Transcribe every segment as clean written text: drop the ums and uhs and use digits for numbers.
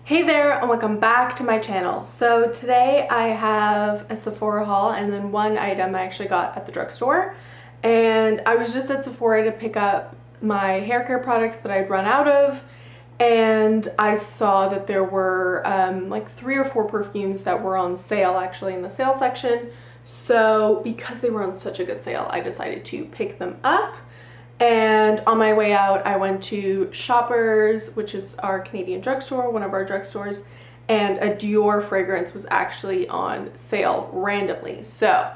Hey there and welcome back to my channel. So today I have a Sephora haul and then one item I actually got at the drugstore. And I was just at Sephora to pick up my hair care products that I'd run out of, and I saw that there were like 3 or 4 perfumes that were on sale actually in the sale section. So because they were on such a good sale, I decided to pick them up. And on my way out, I went to Shoppers, which is our Canadian drugstore, one of our drugstores, and a Dior fragrance was actually on sale randomly. So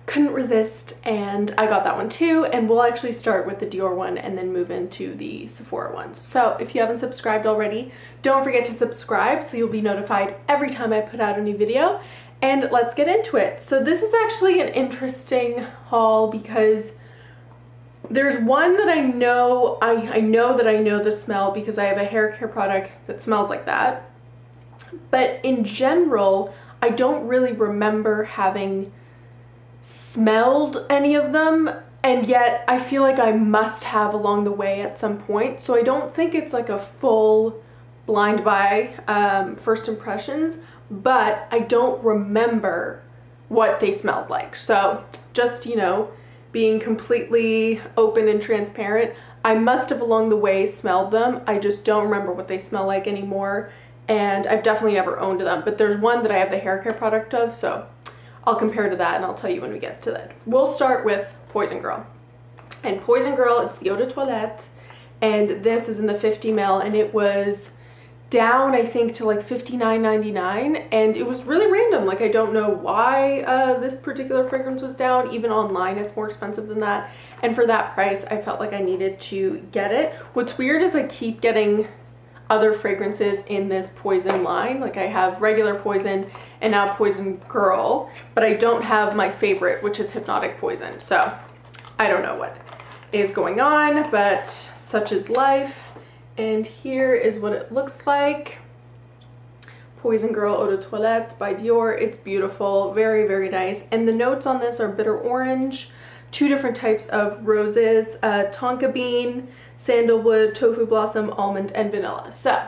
couldn't resist, and I got that one too. And we'll actually start with the Dior one and then move into the Sephora ones. So if you haven't subscribed already, don't forget to subscribe so you'll be notified every time I put out a new video. And let's get into it. So this is actually an interesting haul because there's one that I know the smell because I have a hair care product that smells like that. But in general, I don't really remember having smelled any of them, and yet I feel like I must have along the way at some point. So I don't think it's like a full blind buy first impressions, but I don't remember what they smelled like. So just, you know, being completely open and transparent, I must have along the way smelled them. I just don't remember what they smell like anymore, and I've definitely never owned them. But there's one that I have the hair care product of, so I'll compare to that and I'll tell you when we get to that. We'll start with Poison Girl. And Poison Girl, it's the Eau de Toilette, and this is in the 50 ml, and it was down I think to like $59.99, and it was really random. Like I don't know why this particular fragrance was down. Even online it's more expensive than that, and for that price I felt like I needed to get it. What's weird is I keep getting other fragrances in this Poison line. Like I have regular Poison and now Poison Girl, but I don't have my favorite, which is Hypnotic Poison. So I don't know what is going on, but such is life. And here is what it looks like. Poison Girl Eau de Toilette by Dior. It's beautiful, very, very nice. And the notes on this are bitter orange, 2 different types of roses, tonka bean, sandalwood, tofu blossom, almond, and vanilla. So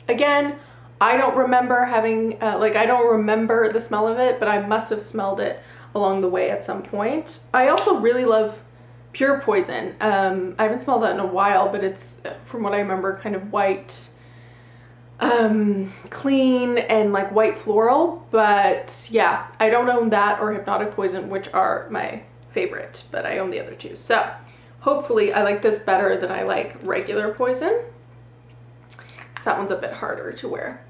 again, I don't remember having, I don't remember the smell of it, but I must have smelled it along the way at some point. I also really love Pure Poison. I haven't smelled that in a while, but it's, from what I remember, kind of white, clean and like white floral. But yeah, I don't own that or Hypnotic Poison, which are my favorite, but I own the other 2. So hopefully I like this better than I like regular Poison, because that one's a bit harder to wear.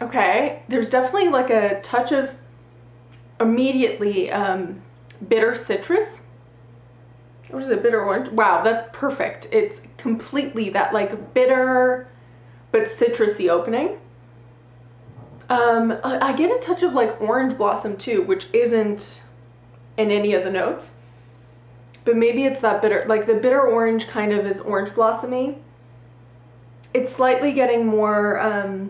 Okay, there's definitely like a touch of immediately bitter citrus. What is it? Bitter orange? Wow, that's perfect. It's completely that like bitter but citrusy opening. I get a touch of like orange blossom too, which isn't in any of the notes. But maybe it's that bitter, like the bitter orange kind of is orange blossomy. It's slightly getting more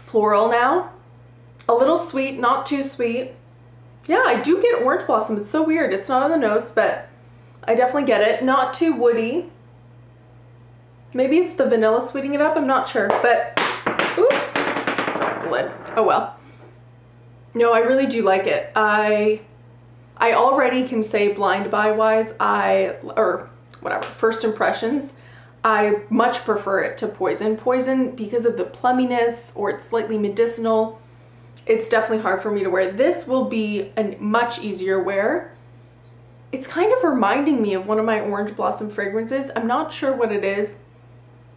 floral now. A little sweet, not too sweet. Yeah, I do get orange blossom. It's so weird. It's not on the notes, but I definitely get it. Not too woody. Maybe it's the vanilla sweetening it up. I'm not sure, but oops, dropped the lid. Oh well. No, I really do like it. I already can say blind buy wise, or whatever, first impressions, I much prefer it to Poison. Poison, because of the plumminess or it's slightly medicinal, it's definitely hard for me to wear. This will be a much easier wear. It's kind of reminding me of one of my orange blossom fragrances. I'm not sure what it is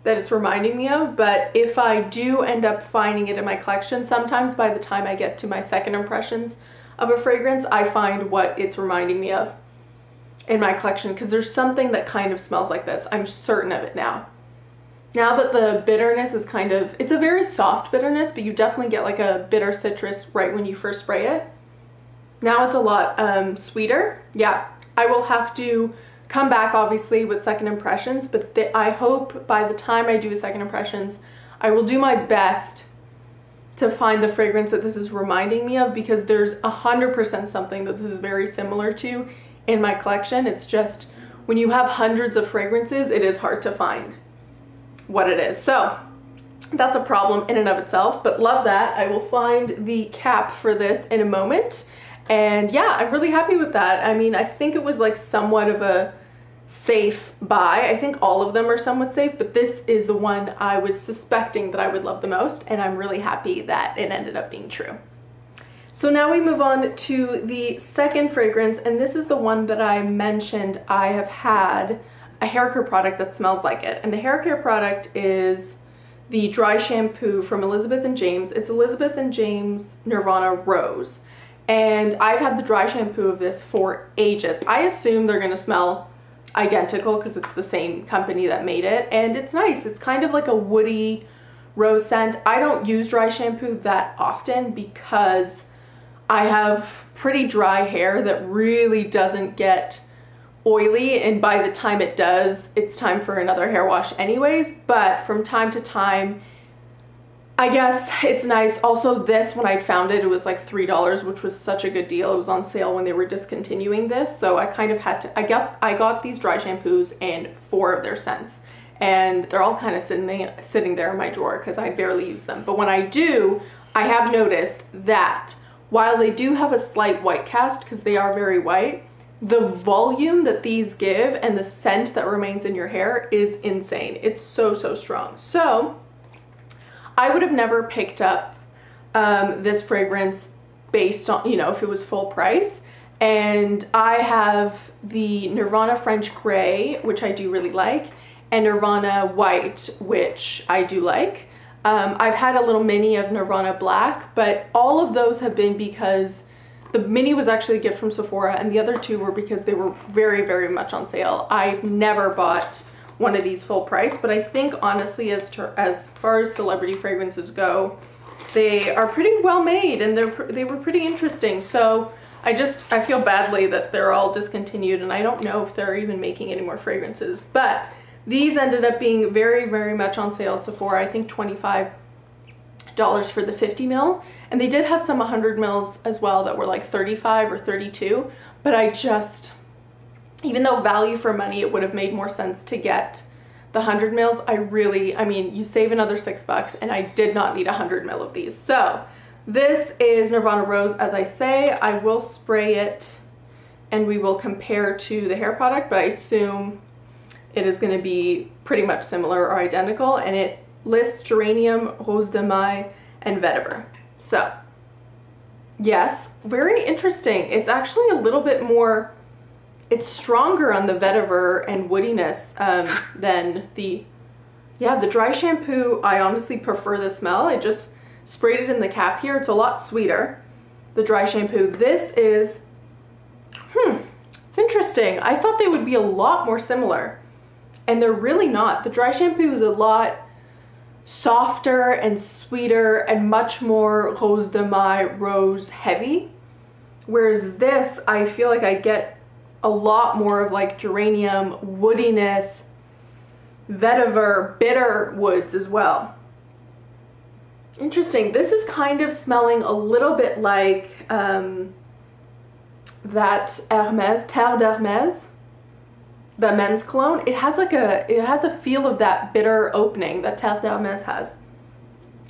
that it's reminding me of, but if I do end up finding it in my collection, sometimes by the time I get to my second impressions of a fragrance, I find what it's reminding me of in my collection, because there's something that kind of smells like this. I'm certain of it now. Now that the bitterness is kind of, it's a very soft bitterness, but you definitely get like a bitter citrus right when you first spray it. Now it's a lot sweeter. Yeah, I will have to come back obviously with second impressions, but I hope by the time I do second impressions, I will do my best to find the fragrance that this is reminding me of, because there's 100% something that this is very similar to in my collection. It's just when you have hundreds of fragrances, it is hard to find what it is. So that's a problem in and of itself, but love that. I will find the cap for this in a moment. And yeah, I'm really happy with that. I mean, I think it was like somewhat of a safe buy. I think all of them are somewhat safe, but this is the one I was suspecting that I would love the most, and I'm really happy that it ended up being true. So now we move on to the second fragrance, and this is the one that I mentioned I have had a hair care product that smells like it. And the hair care product is the dry shampoo from Elizabeth & James. It's Elizabeth & James Nirvana Rose. And I've had the dry shampoo of this for ages. I assume they're gonna smell identical because it's the same company that made it. And it's nice. It's kind of like a woody rose scent. I don't use dry shampoo that often because I have pretty dry hair that really doesn't get oily, and by the time it does, it's time for another hair wash anyways. But from time to time, I guess it's nice. Also, this, when I found it, it was like $3, which was such a good deal. It was on sale when they were discontinuing this, so I kind of had to, I got these dry shampoos and 4 of their scents, and they're all kind of sitting there in my drawer because I barely use them. But when I do, I have noticed that while they do have a slight white cast, because they are very white, the volume that these give and the scent that remains in your hair is insane. It's so, so strong. So I would have never picked up this fragrance based on, you know, if it was full price. And I have the Nirvana French Gray, which I do really like, and Nirvana White, which I do like. I've had a little mini of Nirvana Black, but all of those have been because the mini was actually a gift from Sephora, and the other 2 were because they were very, very much on sale. I've never bought one of these full price, but I think honestly, as far as celebrity fragrances go, they are pretty well made, and they were pretty interesting. So I feel badly that they're all discontinued, and I don't know if they're even making any more fragrances, but these ended up being very, very much on sale at Sephora. I think $25 for the 50 ml. And they did have some 100 mils as well that were like 35 or 32. But even though value for money, it would have made more sense to get the 100 mils. I mean, you save another $6 and I did not need 100 mil of these. So this is Nirvana Rose, as I say. I will spray it and we will compare to the hair product, but I assume it is going to be pretty much similar or identical. And it lists geranium, rose de maille, and vetiver. So yes, very interesting. It's actually a little bit more, it's stronger on the vetiver and woodiness than the dry shampoo. I honestly prefer the smell. I just sprayed it in the cap here. It's a lot sweeter, the dry shampoo. This is, it's interesting. I thought they would be a lot more similar, and they're really not. The dry shampoo is a lot softer and sweeter and much more rose de maille, rose heavy, whereas this, I feel like I get a lot more of like geranium, woodiness, vetiver, bitter woods as well. Interesting. This is kind of smelling a little bit like that Hermes, Terre d'Hermes, the men's cologne. It has a feel of that bitter opening that Terre d'Hermes has.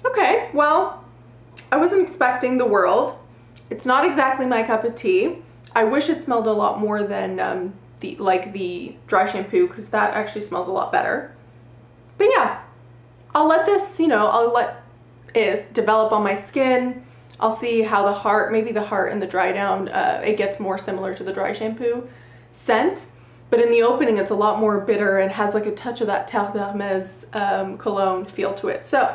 Okay, well, I wasn't expecting the world. It's not exactly my cup of tea. I wish it smelled a lot more than the dry shampoo, because that actually smells a lot better. But yeah, I'll let this, I'll let it develop on my skin. I'll see how maybe the heart and the dry down, it gets more similar to the dry shampoo scent. But in the opening, it's a lot more bitter and has like a touch of that Terre d'Hermes cologne feel to it. So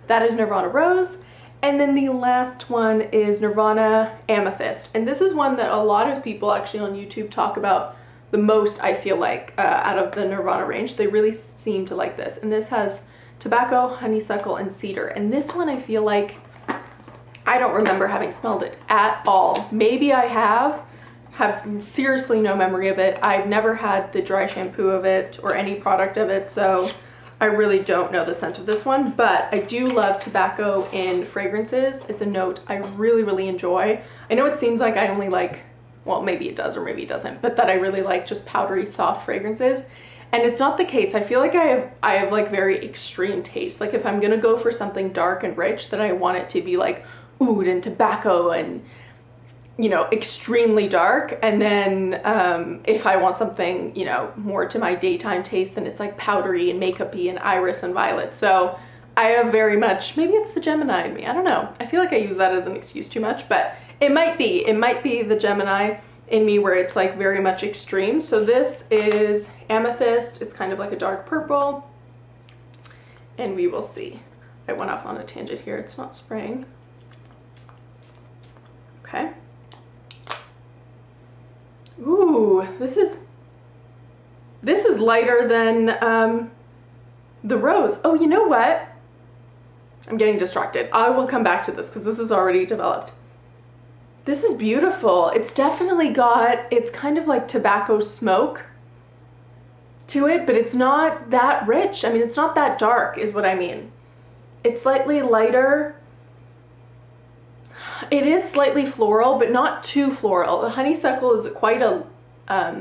that is Nirvana Rose. And then the last one is Nirvana Amethyst. And this is one that a lot of people actually on YouTube talk about the most, I feel like, out of the Nirvana range. They really seem to like this. And this has tobacco, honeysuckle, and cedar. And this one, I feel like, I don't remember having smelled it at all. Maybe I have seriously no memory of it. I've never had the dry shampoo of it or any product of it, so I really don't know the scent of this one. But I do love tobacco in fragrances. It's a note I really, really enjoy. I know it seems like I only like, well, maybe it does or maybe it doesn't, but that I really like just powdery, soft fragrances. And it's not the case. I feel like I have like very extreme taste. Like if I'm gonna go for something dark and rich, then I want it to be like oud and tobacco and, you know, extremely dark. And then if I want something, you know, more to my daytime taste, then it's like powdery and makeup-y and iris and violet. So I have very much, maybe it's the Gemini in me, I don't know. I feel like I use that as an excuse too much, but it might be the Gemini in me where it's like very much extreme. So this is Amethyst. It's kind of like a dark purple, and we will see. I went off on a tangent here. It's not spraying. Okay. Ooh, this is lighter than the Rose. Oh, you know what? I'm getting distracted. I will come back to this because this is already developed. This is beautiful. It's definitely got, it's kind of like tobacco smoke to it, but it's not that rich. I mean, it's not that dark is what I mean. It's slightly lighter. It is slightly floral, but not too floral. The honeysuckle is quite a, I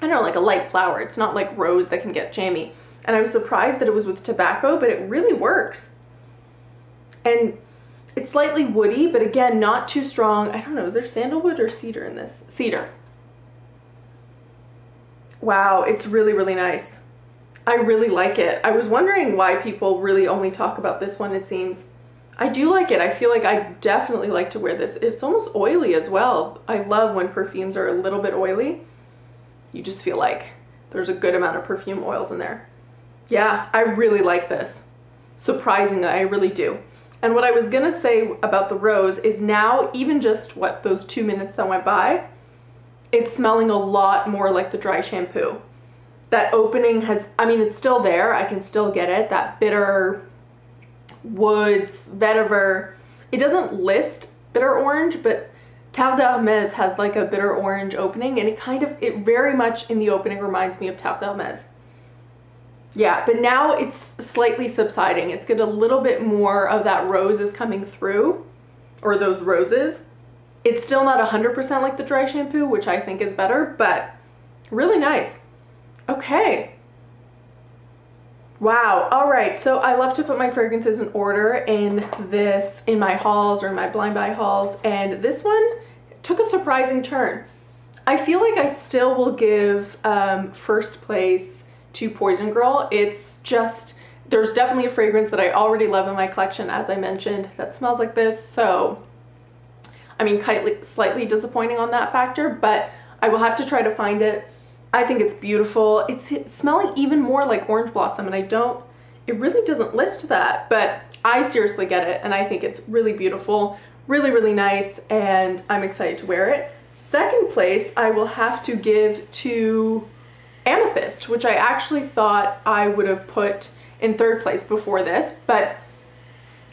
don't know, like a light flower. It's not like rose that can get jammy. And I was surprised that it was with tobacco, but it really works. And it's slightly woody, but again, not too strong. I don't know, is there sandalwood or cedar in this? Cedar. Wow, it's really, really nice. I really like it. I was wondering why people really only talk about this one, it seems. I do like it. I feel like I definitely like to wear this. It's almost oily as well. I love when perfumes are a little bit oily. You just feel like there's a good amount of perfume oils in there. Yeah, I really like this. Surprisingly, I really do. And what I was gonna say about the Rose is now, even just what, those 2 minutes that went by, it's smelling a lot more like the dry shampoo. That opening has, I mean, it's still there. I can still get it. That bitter woods, vetiver. It doesn't list bitter orange, but Terre d'Hermès has like a bitter orange opening, and it very much in the opening reminds me of Terre d'Hermès. Yeah, but now it's slightly subsiding. It's got a little bit more of that rose is coming through, or those roses. It's still not 100% like the dry shampoo, which I think is better, but really nice. Okay. Wow. All right. So I love to put my fragrances in order in my hauls or in my blind buy hauls. And this one took a surprising turn. I feel like I still will give first place to Poison Girl. It's just, there's definitely a fragrance that I already love in my collection, as I mentioned, that smells like this. So, I mean, slightly disappointing on that factor, but I will have to try to find it. I think it's beautiful. It's smelling even more like orange blossom, and it really doesn't list that, but I seriously get it, and I think it's really beautiful, really, really nice, and I'm excited to wear it. Second place, I will have to give to Amethyst, which I actually thought I would have put in third place before this, but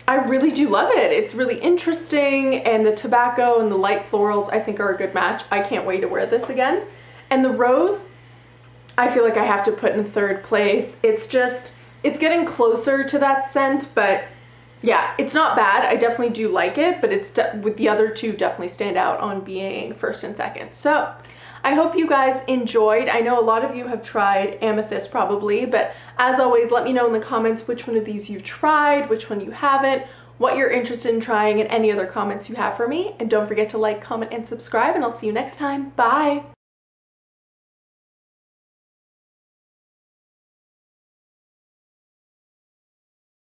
I really do love it. It's really interesting, and the tobacco and the light florals I think are a good match. I can't wait to wear this again. And the Rose, I feel like I have to put in third place. It's getting closer to that scent, but yeah, it's not bad. I definitely do like it, but it's with the other two definitely stand out on being first and second. So I hope you guys enjoyed. I know a lot of you have tried Amethyst probably, but as always, let me know in the comments which one of these you've tried, which one you haven't, what you're interested in trying, and any other comments you have for me. And don't forget to like, comment, and subscribe, and I'll see you next time. Bye!